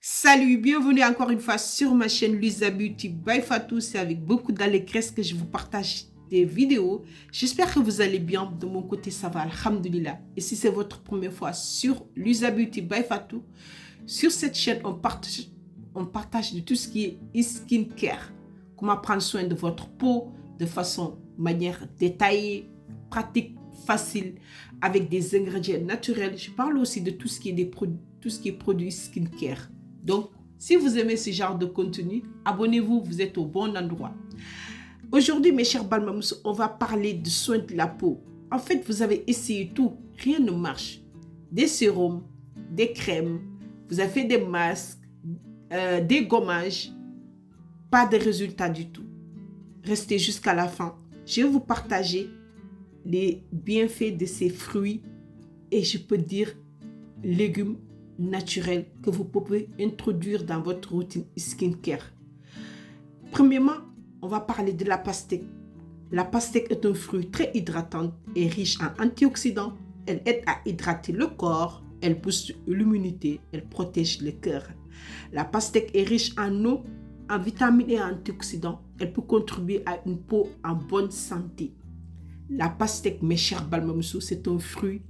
Salut, bienvenue encore une fois sur ma chaîne Luisa Beauty by Fatou. C'est avec beaucoup d'allégresse que je vous partage des vidéos. J'espère que vous allez bien. De mon côté, ça va, alhamdoulilah. Et si c'est votre première fois sur Luisa Beauty by Fatou, sur cette chaîne, on partage de tout ce qui est skincare. Comment prendre soin de votre peau de manière détaillée, pratique, facile, avec des ingrédients naturels. Je parle aussi de tout ce qui est produits skincare. Donc, si vous aimez ce genre de contenu, abonnez-vous, vous êtes au bon endroit. Aujourd'hui, mes chers Balmamous, on va parler de soins de la peau. En fait, vous avez essayé tout, rien ne marche. Des sérums, des crèmes, vous avez fait des masques, des gommages, pas de résultats du tout. Restez jusqu'à la fin. Je vais vous partager les bienfaits de ces fruits et je peux dire légumes naturels que vous pouvez introduire dans votre routine skincare. Premièrement, on va parler de la pastèque. La pastèque est un fruit très hydratant et riche en antioxydants. Elle aide à hydrater le corps, elle booste l'immunité, elle protège le cœur. La pastèque est riche en eau, en vitamines et en antioxydants. Elle peut contribuer à une peau en bonne santé. La pastèque, mes chers Balmamoussou, c'est un fruit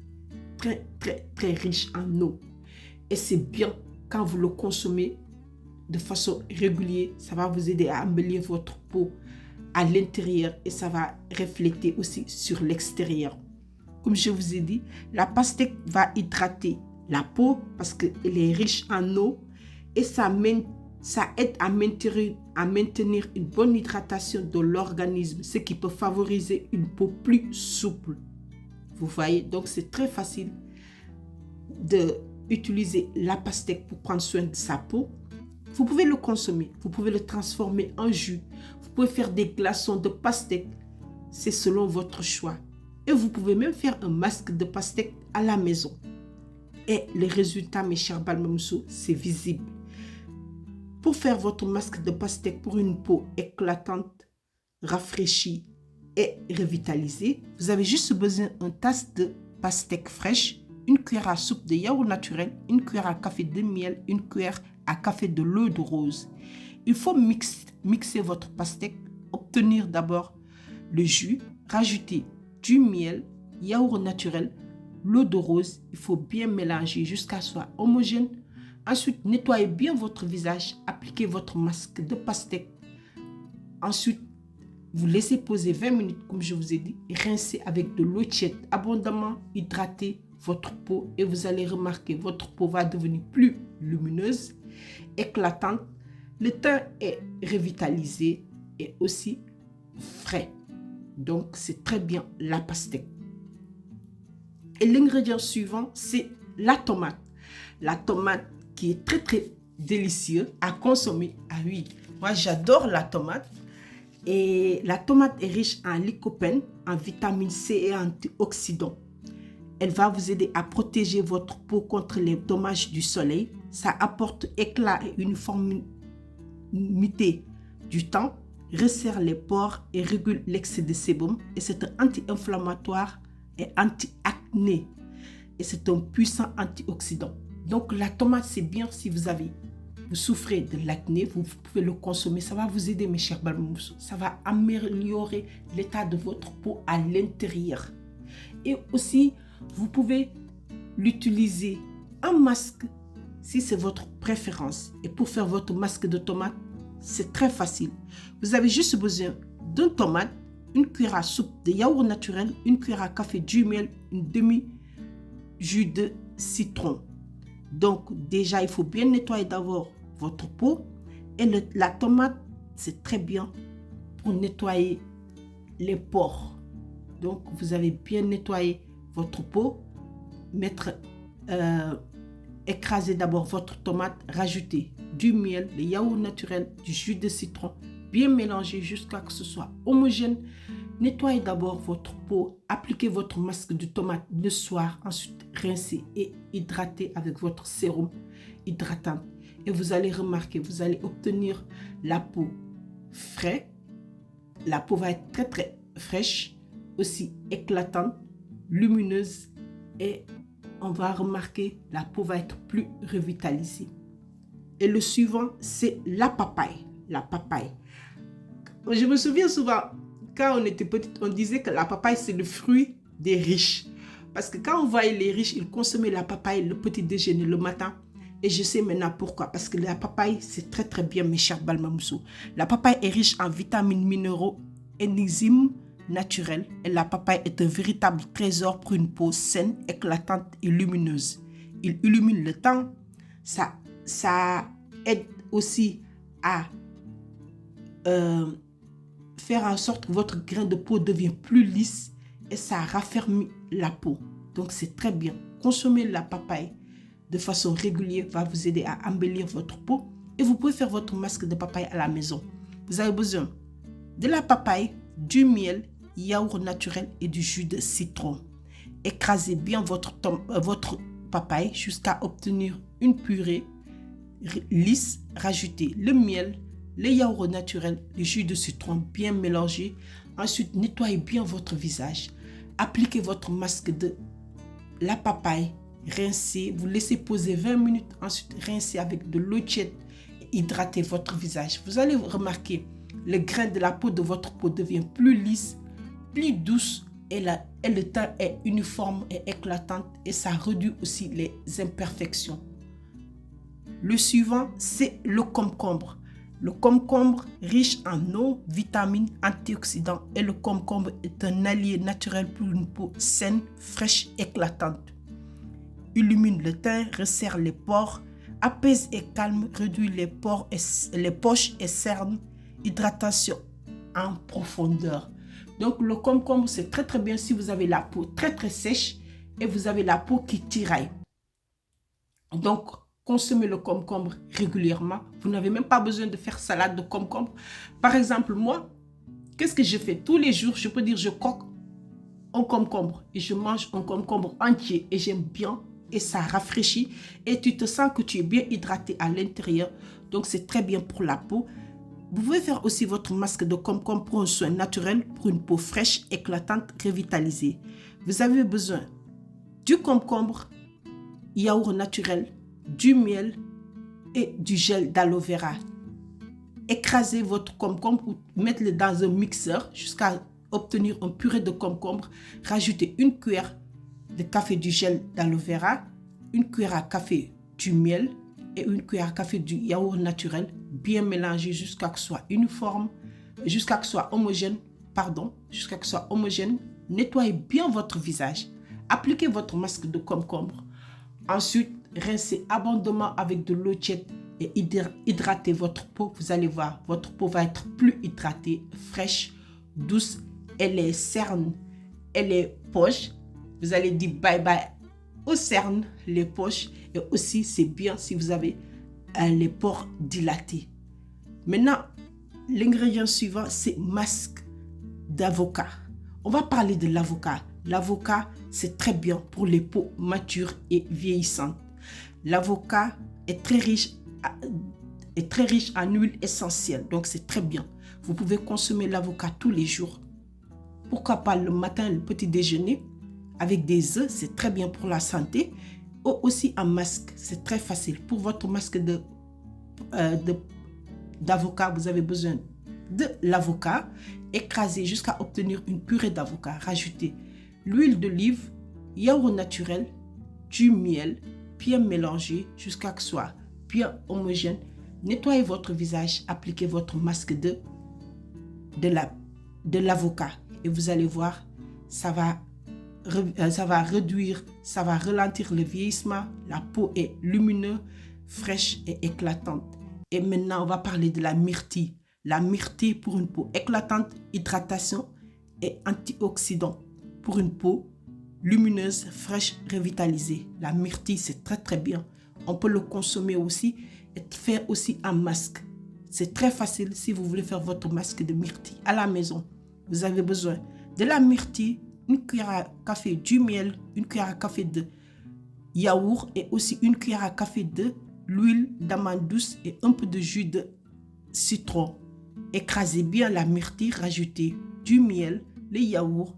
très riche en eau. Et c'est bien quand vous le consommez de façon régulière, ça va vous aider à améliorer votre peau à l'intérieur et ça va refléter aussi sur l'extérieur. Comme je vous ai dit, la pastèque va hydrater la peau parce qu'elle est riche en eau et ça aide à maintenir une bonne hydratation de l'organisme, ce qui peut favoriser une peau plus souple. Vous voyez, donc c'est très facile d'utiliser la pastèque pour prendre soin de sa peau. Vous pouvez le consommer, vous pouvez le transformer en jus, vous pouvez faire des glaçons de pastèque, c'est selon votre choix. Et vous pouvez même faire un masque de pastèque à la maison. Et les résultats, mes chers Balmamoussou, c'est visible. Pour faire votre masque de pastèque pour une peau éclatante, rafraîchie et revitalisée, vous avez juste besoin d'une tasse de pastèque fraîche, une cuillère à soupe de yaourt naturel, une cuillère à café de miel, une cuillère à café de l'eau de rose. Il faut mixer votre pastèque, obtenir d'abord le jus, rajouter du miel, yaourt naturel, l'eau de rose. Il faut bien mélanger jusqu'à ce soit homogène. Ensuite, nettoyez bien votre visage, appliquez votre masque de pastèque. Ensuite, vous laissez poser 20 minutes comme je vous ai dit et rincez avec de l'eau tiède abondamment, hydratez votre peau et vous allez remarquer votre peau va devenir plus lumineuse, éclatante, le teint est revitalisé et aussi frais. Donc c'est très bien la pastèque. Et l'ingrédient suivant, c'est la tomate. La tomate qui est très délicieux à consommer. Ah oui, moi j'adore la tomate. Et la tomate est riche en lycopène, en vitamine C et antioxydants. Elle va vous aider à protéger votre peau contre les dommages du soleil. Ça apporte éclat et uniformité du teint, resserre les pores et régule l'excès de sébum. Et c'est un anti-inflammatoire et anti-acné. Et c'est un puissant antioxydant. Donc la tomate, c'est bien si vous souffrez de l'acné, vous pouvez le consommer. Ça va vous aider, mes chers Balmamoussou. Ça va améliorer l'état de votre peau à l'intérieur. Et aussi, vous pouvez l'utiliser en masque si c'est votre préférence. Et pour faire votre masque de tomate, c'est très facile. Vous avez juste besoin d'une tomate, une cuillère à soupe de yaourt naturel, une cuillère à café du miel, une demi-jus de citron. Donc déjà, il faut bien nettoyer d'abord votre peau. Et la tomate, c'est très bien pour nettoyer les pores. Donc vous avez bien nettoyé votre peau, écraser d'abord votre tomate, rajouter du miel, le yaourt naturel, du jus de citron, bien mélanger jusqu'à ce que ce soit homogène. Nettoyez d'abord votre peau, appliquez votre masque de tomate le soir, ensuite rincez et hydratez avec votre sérum hydratant. Et vous allez remarquer, vous allez obtenir la peau fraîche. La peau va être très fraîche, aussi éclatante, lumineuse et on va remarquer la peau va être plus revitalisée. Et le suivant, c'est la papaye. La papaye. Je me souviens souvent, quand on était petite, on disait que la papaye, c'est le fruit des riches. Parce que quand on voyait les riches, ils consommaient la papaye le petit déjeuner le matin. Et je sais maintenant pourquoi. Parce que la papaye, c'est très très bien, mes chers Balmamoussou. La papaye est riche en vitamines, minéraux et enzymes naturels. Et la papaye est un véritable trésor pour une peau saine, éclatante et lumineuse. Il illumine le teint. Ça aide aussi à faire en sorte que votre grain de peau devienne plus lisse et ça raffermit la peau. Donc c'est très bien. Consommer la papaye de façon régulière va vous aider à embellir votre peau et vous pouvez faire votre masque de papaye à la maison. Vous avez besoin de la papaye, du miel, yaourt naturel et du jus de citron. Écrasez bien votre papaye jusqu'à obtenir une purée lisse. Rajoutez le miel, le yaourt naturel, le jus de citron bien mélangé. Ensuite, nettoyez bien votre visage. Appliquez votre masque de la papaye, rincez, vous laissez poser 20 minutes. Ensuite, rincez avec de l'eau tiède et hydratez votre visage. Vous allez remarquer, le grain de la peau de votre peau devient plus lisse, plus douce et le teint est uniforme et éclatante et ça réduit aussi les imperfections. Le suivant, c'est le concombre. Le concombre, riche en eau, vitamines, antioxydants, et le concombre est un allié naturel pour une peau saine, fraîche, éclatante. Illumine le teint, resserre les pores, apaise et calme, réduit les poches et cernes, hydratation en profondeur. Donc le concombre, c'est très très bien si vous avez la peau très très sèche et vous avez la peau qui tiraille. Donc, consommez le concombre régulièrement. Vous n'avez même pas besoin de faire salade de concombre. Par exemple, moi, qu'est-ce que je fais? Tous les jours, je peux dire je croque un concombre et je mange un concombre entier et j'aime bien et ça rafraîchit et tu te sens que tu es bien hydraté à l'intérieur. Donc, c'est très bien pour la peau. Vous pouvez faire aussi votre masque de concombre pour un soin naturel, pour une peau fraîche, éclatante, revitalisée. Vous avez besoin du concombre, yaourt naturel, du miel et du gel d'aloe vera. Écrasez votre concombre ou mettez-le dans un mixeur jusqu'à obtenir un purée de concombre. Rajoutez une cuillère de café du gel d'aloe vera, une cuillère à café du miel et une cuillère à café du yaourt naturel, bien mélangé jusqu'à ce que ce soit uniforme, jusqu'à ce que ce soit homogène, jusqu'à ce que ce soit homogène. Nettoyez bien votre visage. Appliquez votre masque de concombre. Ensuite, rincez abondamment avec de l'eau tiède et hydratez votre peau. Vous allez voir, votre peau va être plus hydratée, fraîche, douce. Et les cernes et les poches, vous allez dire bye bye aux cernes, les poches. Et aussi, c'est bien si vous avez les pores dilatés. Maintenant, l'ingrédient suivant, c'est masque d'avocat. On va parler de l'avocat. L'avocat, c'est très bien pour les peaux matures et vieillissantes. L'avocat est très riche en huile essentielle, donc c'est très bien. Vous pouvez consommer l'avocat tous les jours. Pourquoi pas le matin, le petit déjeuner, avec des œufs, c'est très bien pour la santé. Ou aussi un masque, c'est très facile. Pour votre masque d'avocat, vous avez besoin de l'avocat, écrasé jusqu'à obtenir une purée d'avocat. Rajoutez l'huile d'olive, yaourt naturel, du miel, bien mélangé jusqu'à ce que ce soit bien homogène. Nettoyez votre visage, appliquez votre masque de l'avocat et vous allez voir, ça va réduire, ça va ralentir le vieillissement. La peau est lumineuse, fraîche et éclatante. Et maintenant, on va parler de la myrtille. La myrtille pour une peau éclatante, hydratation et antioxydant. Pour une peau lumineuse, fraîche, revitalisée. La myrtille, c'est très très bien. On peut le consommer aussi et faire aussi un masque. C'est très facile si vous voulez faire votre masque de myrtille à la maison. Vous avez besoin de la myrtille, une cuillère à café du miel, une cuillère à café de yaourt et aussi une cuillère à café de l'huile d'amande douce et un peu de jus de citron. Écrasez bien la myrtille, rajoutez du miel, le yaourt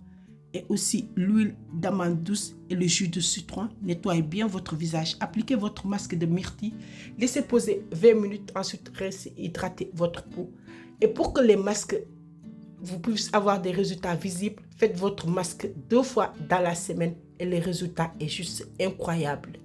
et aussi l'huile d'amande douce et le jus de citron. Nettoyez bien votre visage. Appliquez votre masque de myrtille. Laissez poser 20 minutes. Ensuite, rincez et hydratez votre peau. Et pour que les masques, vous puissiez avoir des résultats visibles, faites votre masque 2 fois dans la semaine et les résultats est juste incroyable.